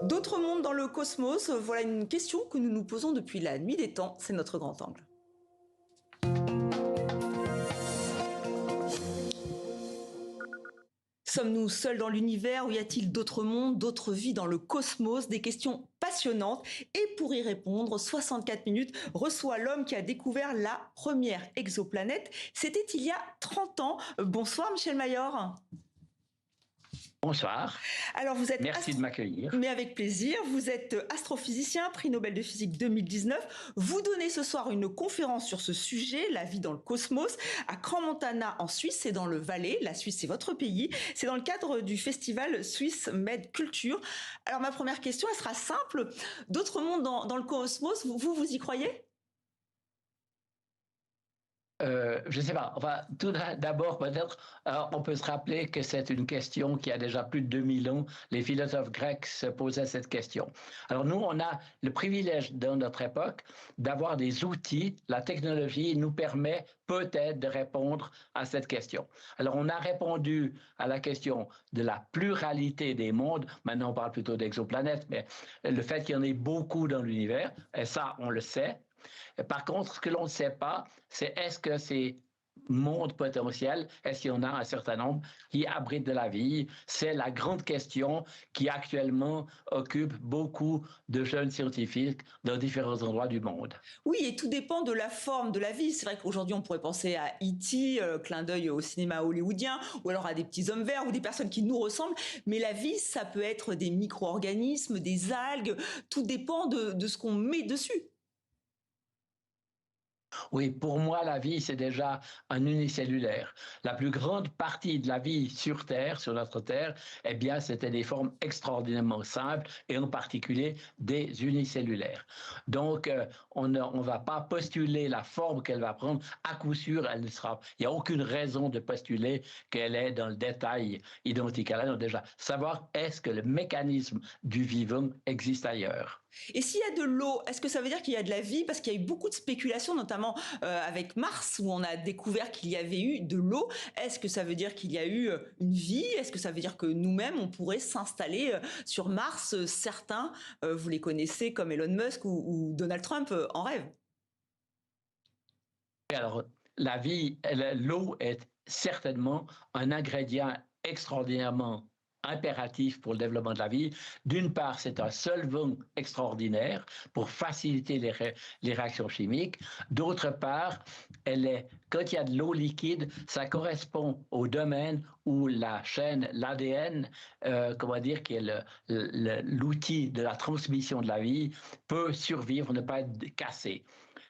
D'autres mondes dans le cosmos, voilà une question que nous nous posons depuis la nuit des temps, c'est notre grand angle. Sommes-nous seuls dans l'univers ou y a-t-il d'autres mondes, d'autres vies dans le cosmos? Des questions passionnantes. Et pour y répondre, 64 minutes reçoit l'homme qui a découvert la première exoplanète. C'était il y a 30 ans. Bonsoir Michel Mayor. Bonsoir. Alors vous êtes Merci de m'accueillir. Mais avec plaisir. Vous êtes astrophysicien, prix Nobel de physique 2019. Vous donnez ce soir une conférence sur ce sujet, la vie dans le cosmos, à Crans-Montana en Suisse. C'est dans le Valais. La Suisse, c'est votre pays. C'est dans le cadre du festival Swiss Med Culture. Alors ma première question, elle sera simple. D'autres mondes dans le cosmos, vous y croyez? Je ne sais pas. Enfin, tout d'abord, peut-être, on peut se rappeler que c'est une question qui a déjà plus de 2000 ans. Les philosophes grecs se posaient cette question. Alors nous, on a le privilège dans notre époque d'avoir des outils. La technologie nous permet peut-être de répondre à cette question. Alors on a répondu à la question de la pluralité des mondes. Maintenant, on parle plutôt d'exoplanètes, mais le fait qu'il y en ait beaucoup dans l'univers, et ça, on le sait. Par contre, ce que l'on ne sait pas, c'est est-ce que ces mondes potentiels, est-ce qu'il y en a un certain nombre qui abritent de la vie? C'est la grande question qui actuellement occupe beaucoup de jeunes scientifiques dans différents endroits du monde. Oui, et tout dépend de la forme de la vie. C'est vrai qu'aujourd'hui, on pourrait penser à E.T., clin d'œil au cinéma hollywoodien, ou alors à des petits hommes verts ou des personnes qui nous ressemblent. Mais la vie, ça peut être des micro-organismes, des algues. Tout dépend de ce qu'on met dessus. Oui, pour moi, la vie, c'est déjà un unicellulaire. La plus grande partie de la vie sur Terre, sur notre Terre, eh bien, c'était des formes extraordinairement simples et en particulier des unicellulaires. Donc, on ne va pas postuler la forme qu'elle va prendre. À coup sûr, elle ne sera. Il n'y a aucune raison de postuler qu'elle est dans le détail identique à la nôtre. Déjà, savoir est-ce que le mécanisme du vivant existe ailleurs. Et s'il y a de l'eau, est-ce que ça veut dire qu'il y a de la vie? Parce qu'il y a eu beaucoup de spéculations, notamment avec Mars, où on a découvert qu'il y avait eu de l'eau. Est-ce que ça veut dire qu'il y a eu une vie? Est-ce que ça veut dire que nous-mêmes, on pourrait s'installer sur Mars? Certains, vous les connaissez comme Elon Musk ou Donald Trump en rêve. Alors, la vie, l'eau est certainement un ingrédient extraordinairement impératif pour le développement de la vie. D'une part, c'est un solvant extraordinaire pour faciliter les réactions chimiques. D'autre part, quand il y a de l'eau liquide, ça correspond au domaine où la chaîne, l'ADN, comment dire, qui est l'outil de la transmission de la vie, peut survivre, ne pas être cassé.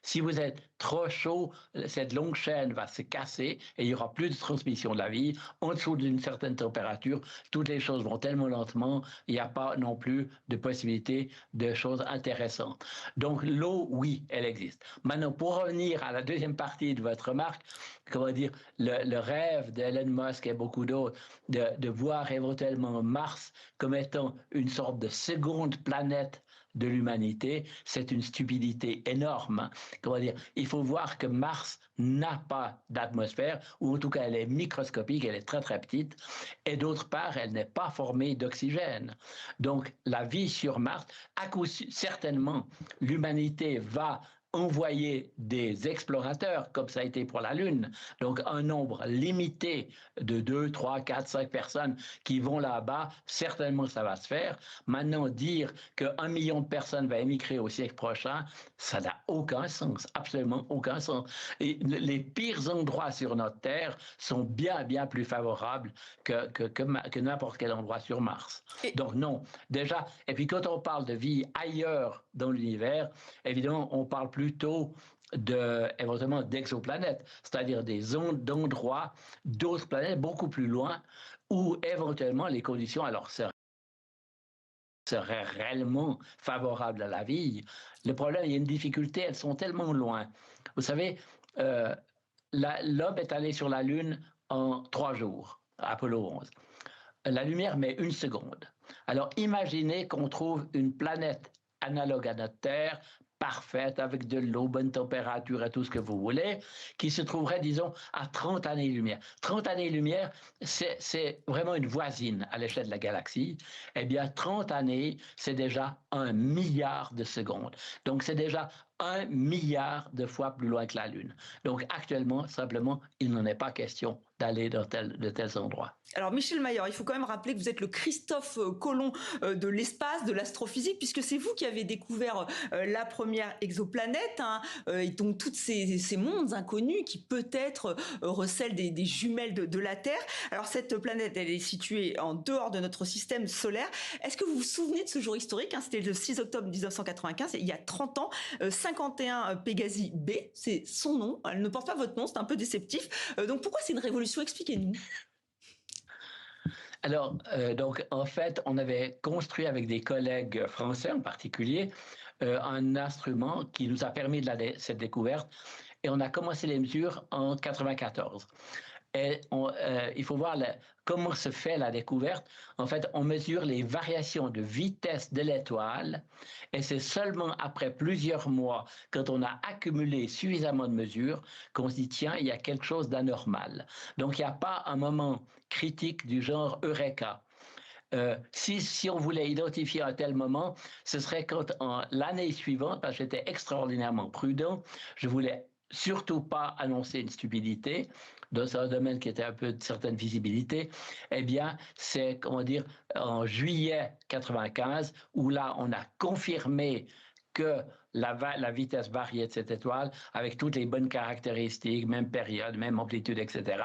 Si vous êtes trop chaud, cette longue chaîne va se casser et il n'y aura plus de transmission de la vie. En dessous d'une certaine température, toutes les choses vont tellement lentement, il n'y a pas non plus de possibilité de choses intéressantes. Donc l'eau, oui, elle existe. Maintenant, pour revenir à la deuxième partie de votre remarque, comment dire, le rêve d'Elon Musk et beaucoup d'autres de voir éventuellement Mars comme étant une sorte de seconde planète de l'humanité, c'est une stupidité énorme. Comment dire? Il faut voir que Mars n'a pas d'atmosphère, ou en tout cas elle est microscopique, elle est très très petite, et d'autre part, elle n'est pas formée d'oxygène. Donc la vie sur Mars, à coup certainement, l'humanité va envoyer des explorateurs, comme ça a été pour la Lune, donc un nombre limité de 2, 3, 4, 5 personnes qui vont là-bas, certainement ça va se faire. Maintenant, dire qu'1 million de personnes va émigrer au siècle prochain, ça n'a aucun sens, absolument aucun sens. Et les pires endroits sur notre Terre sont bien, bien plus favorables que n'importe quel endroit sur Mars. Donc non, déjà, et puis quand on parle de vie ailleurs dans l'univers, évidemment, on parle plutôt éventuellement d'exoplanètes, c'est-à-dire d'endroits, d'autres planètes beaucoup plus loin, où éventuellement les conditions alors seraient réellement favorables à la vie. Le problème, il y a une difficulté, elles sont tellement loin. Vous savez, l'homme est allé sur la Lune en 3 jours, Apollo 11. La lumière met 1 seconde. Alors imaginez qu'on trouve une planète analogue à notre Terre, parfaite, avec de l'eau, bonne température et tout ce que vous voulez, qui se trouverait, disons, à 30 années-lumière. 30 années-lumière, c'est vraiment une voisine à l'échelle de la galaxie. Eh bien, 30 années, c'est déjà 1 milliard de secondes. Donc, c'est déjà 1 milliard de fois plus loin que la Lune. Donc, actuellement, simplement, il n'en est pas question d'aller de tels endroits. Alors Michel Mayor, il faut quand même rappeler que vous êtes le Christophe Colomb de l'espace, de l'astrophysique, puisque c'est vous qui avez découvert la première exoplanète, hein, et donc tous ces mondes inconnus qui peut-être recèlent des jumelles de la Terre. Alors cette planète, elle est située en dehors de notre système solaire. Est-ce que vous vous souvenez de ce jour historique, hein? C'était le 6 octobre 1995, il y a 30 ans, 51 Pégasi B, c'est son nom, elle ne porte pas votre nom, c'est un peu déceptif. Donc pourquoi c'est une révolution? Expliquez-nous. Alors, donc, en fait, on avait construit avec des collègues français en particulier un instrument qui nous a permis cette découverte et on a commencé les mesures en 94. Et il faut voir comment se fait la découverte. En fait, on mesure les variations de vitesse de l'étoile et c'est seulement après plusieurs mois, quand on a accumulé suffisamment de mesures, qu'on se dit, tiens, il y a quelque chose d'anormal. Donc, il n'y a pas un moment critique du genre Eureka. Si on voulait identifier un tel moment, ce serait quand l'année suivante, parce que j'étais extraordinairement prudent, je voulais surtout pas annoncer une stupidité dans un domaine qui était un peu de certaine visibilité, eh bien, c'est, comment dire, en juillet 95, où là, on a confirmé que la vitesse variée de cette étoile, avec toutes les bonnes caractéristiques, même période, même amplitude, etc.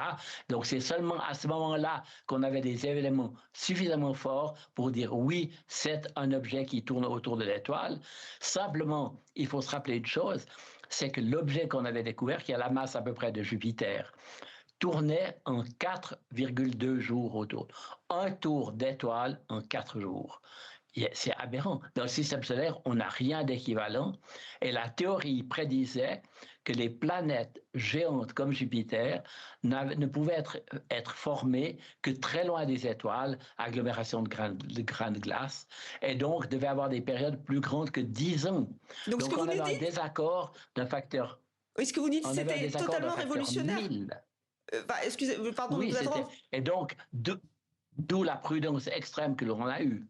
Donc, c'est seulement à ce moment-là qu'on avait des éléments suffisamment forts pour dire oui, c'est un objet qui tourne autour de l'étoile. Simplement, il faut se rappeler une chose, c'est que l'objet qu'on avait découvert, qui a la masse à peu près de Jupiter, tournait en 4,2 jours autour. Un tour d'étoile en 4 jours. C'est aberrant. Dans le système solaire, on n'a rien d'équivalent. Et la théorie prédisait que les planètes géantes comme Jupiter ne pouvaient être formées que très loin des étoiles, agglomération de grains de glace, et donc devaient avoir des périodes plus grandes que 10 ans. Donc on avait un désaccord d'un facteur. ce que vous dites, On avait un c'était désaccord d'un totalement facteur révolutionnaire. 1000. Excusez, pardon, Oui, c'était. Et donc, d'où la prudence extrême que l'on a eue.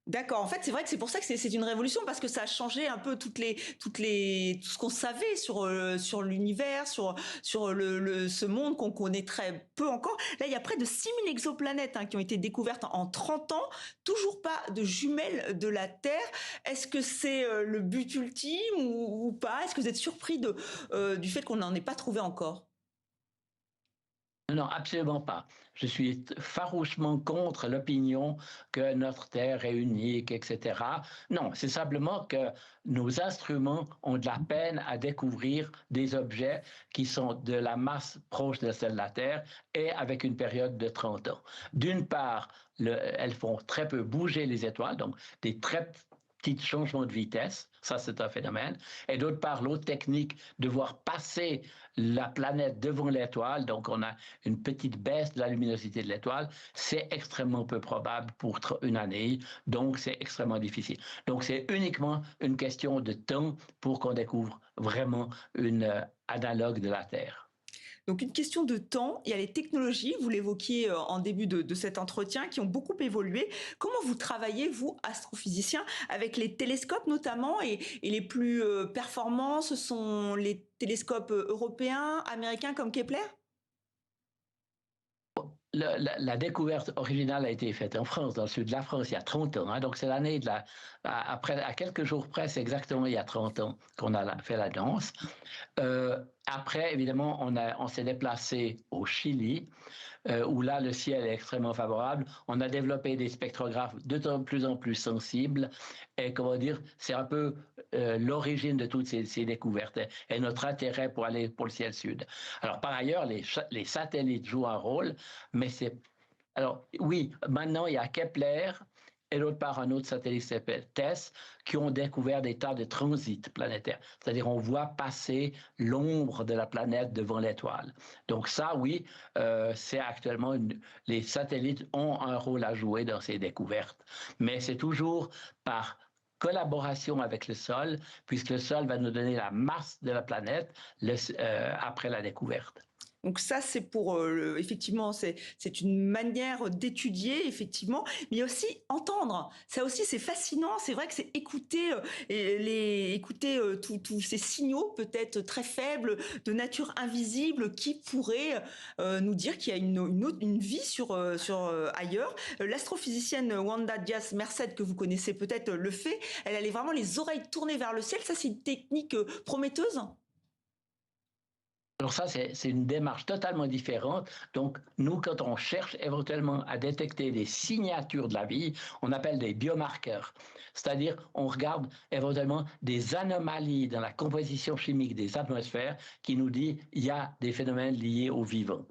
D'accord. En fait, c'est vrai que c'est pour ça que c'est une révolution parce que ça a changé un peu tout ce qu'on savait sur l'univers, sur ce monde qu'on connaît très peu encore. Là, il y a près de 6000 exoplanètes, hein, qui ont été découvertes en 30 ans. Toujours pas de jumelles de la Terre. Est-ce que c'est le but ultime ou pas? Est-ce que vous êtes surpris du fait qu'on n'en ait pas trouvé encore? Non, absolument pas. Je suis farouchement contre l'opinion que notre Terre est unique, etc. Non, c'est simplement que nos instruments ont de la peine à découvrir des objets qui sont de la masse proche de celle de la Terre et avec une période de 30 ans. D'une part, elles font très peu bouger les étoiles, donc des très petits changements de vitesse, ça c'est un phénomène. Et d'autre part, l'autre technique de voir passer la planète devant l'étoile, donc on a une petite baisse de la luminosité de l'étoile, c'est extrêmement peu probable pour une année, donc c'est extrêmement difficile. Donc c'est uniquement une question de temps pour qu'on découvre vraiment une analogue de la Terre. Donc une question de temps, il y a les technologies, vous l'évoquiez en début de cet entretien, qui ont beaucoup évolué. Comment vous travaillez, vous, astrophysicien, avec les télescopes notamment, et les plus performants, ce sont les télescopes européens, américains comme Kepler? La découverte originale a été faite en France, dans le sud de la France, il y a 30 ans. Hein, donc c'est l'année après, à quelques jours près, c'est exactement il y a 30 ans qu'on a fait la danse. Après, évidemment, on s'est déplacé au Chili, où là, le ciel est extrêmement favorable. On a développé des spectrographes de plus en plus sensibles. Et comment dire, c'est un peu l'origine de toutes ces découvertes et notre intérêt pour aller pour le ciel sud. Alors, par ailleurs, les satellites jouent un rôle, mais c'est... Alors, oui, maintenant, il y a Kepler et d'autre part un autre satellite qui s'appelle TESS, qui ont découvert des tas de transits planétaires. C'est-à-dire on voit passer l'ombre de la planète devant l'étoile. Donc ça, oui, c'est actuellement... les satellites ont un rôle à jouer dans ces découvertes. Mais c'est toujours par collaboration avec le sol, puisque le sol va nous donner la masse de la planète après la découverte. Donc ça, c'est pour effectivement, c'est une manière d'étudier effectivement, mais aussi entendre. Ça aussi, c'est fascinant. C'est vrai que c'est écouter écouter tous ces signaux peut-être très faibles de nature invisible qui pourraient nous dire qu'il y a une vie sur ailleurs. L'astrophysicienne Wanda Diaz-Merced que vous connaissez peut-être le fait. Elle avait vraiment les oreilles tournées vers le ciel. Ça, c'est une technique prometteuse. Alors ça, c'est une démarche totalement différente. Donc, nous, quand on cherche éventuellement à détecter des signatures de la vie, on appelle des biomarqueurs. C'est-à-dire, on regarde éventuellement des anomalies dans la composition chimique des atmosphères qui nous dit qu'il y a des phénomènes liés au vivant.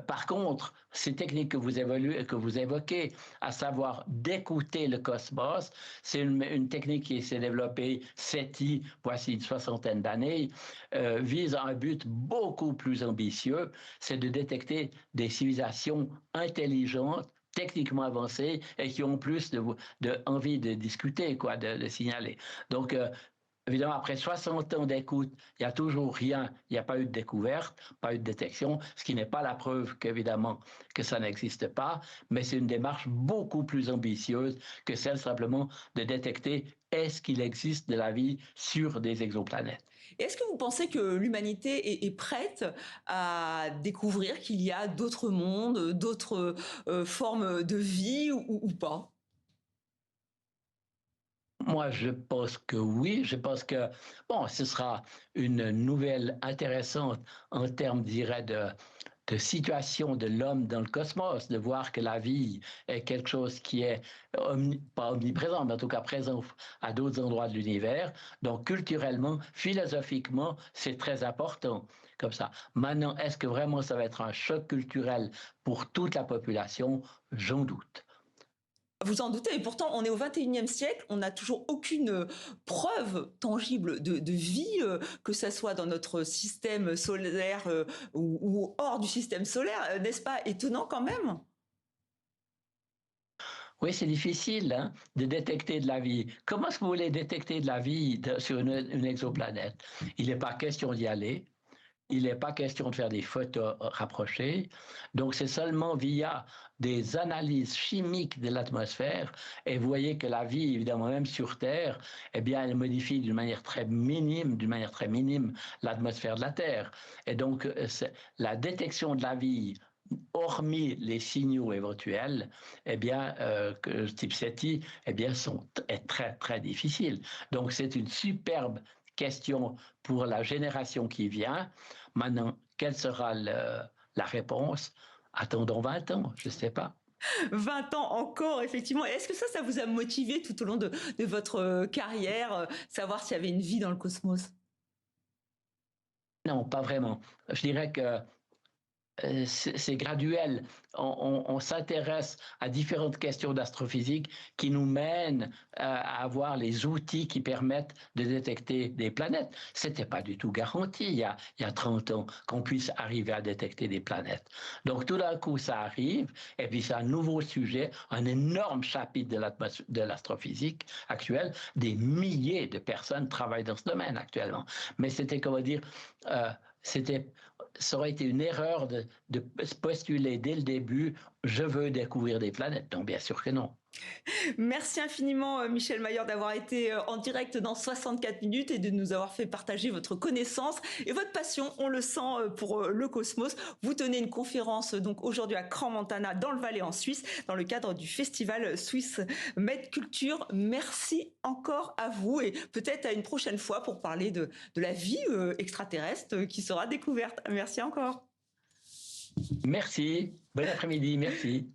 Par contre, ces techniques que vous évoquez, à savoir d'écouter le cosmos, c'est une technique qui s'est développée SETI, voici une soixantaine d'années, vise à un but beaucoup plus ambitieux, c'est de détecter des civilisations intelligentes, techniquement avancées et qui ont plus envie de discuter, de signaler. Donc, évidemment, après 60 ans d'écoute, il n'y a toujours rien, il n'y a pas eu de découverte, pas eu de détection, ce qui n'est pas la preuve qu'évidemment que ça n'existe pas, mais c'est une démarche beaucoup plus ambitieuse que celle simplement de détecter est-ce qu'il existe de la vie sur des exoplanètes. Est-ce que vous pensez que l'humanité est prête à découvrir qu'il y a d'autres mondes, d'autres formes de vie ou pas? Moi, je pense que oui. Je pense que, bon, ce sera une nouvelle intéressante en termes, je dirais, de situation de l'homme dans le cosmos, de voir que la vie est quelque chose qui est pas omniprésent, mais en tout cas présent à d'autres endroits de l'univers. Donc, culturellement, philosophiquement, c'est très important comme ça. Maintenant, est-ce que vraiment ça va être un choc culturel pour toute la population? J'en doute. Vous en doutez, et pourtant on est au XXIe siècle, on n'a toujours aucune preuve tangible de vie, que ça soit dans notre système solaire ou hors du système solaire. N'est-ce pas étonnant quand même? Oui, c'est difficile hein, de détecter de la vie. Comment est-ce que vous voulez détecter de la vie sur une exoplanète? Il n'est pas question d'y aller. Il n'est pas question de faire des photos rapprochées. Donc, c'est seulement via des analyses chimiques de l'atmosphère. Et vous voyez que la vie, évidemment, même sur Terre, eh bien, elle modifie d'une manière très minime, l'atmosphère de la Terre. Et donc, la détection de la vie, hormis les signaux éventuels, eh bien, type SETI, eh bien, est très, très difficile. Donc, c'est une superbe question pour la génération qui vient. Maintenant, quelle sera la réponse? Attendons 20 ans, je ne sais pas. 20 ans encore, effectivement. Est-ce que ça vous a motivé tout au long de votre carrière, savoir s'il y avait une vie dans le cosmos? Non, pas vraiment. Je dirais que c'est graduel. On s'intéresse à différentes questions d'astrophysique qui nous mènent à avoir les outils qui permettent de détecter des planètes. Ce n'était pas du tout garanti il y a 30 ans qu'on puisse arriver à détecter des planètes. Donc tout d'un coup, ça arrive, et puis c'est un nouveau sujet, un énorme chapitre de l'astrophysique actuelle. Des milliers de personnes travaillent dans ce domaine actuellement. Mais c'était, comment dire, ça aurait été une erreur de postuler dès le début, je veux découvrir des planètes. Non, bien sûr que non. Merci infiniment, Michel Mayor, d'avoir été en direct dans 64 minutes et de nous avoir fait partager votre connaissance et votre passion. On le sent pour le cosmos. Vous tenez une conférence donc aujourd'hui à Crans-Montana, dans le Valais en Suisse, dans le cadre du festival Swiss Med Culture. Merci encore à vous et peut-être à une prochaine fois pour parler de la vie extraterrestre qui sera découverte. Merci encore. Merci. Bon après-midi. Merci.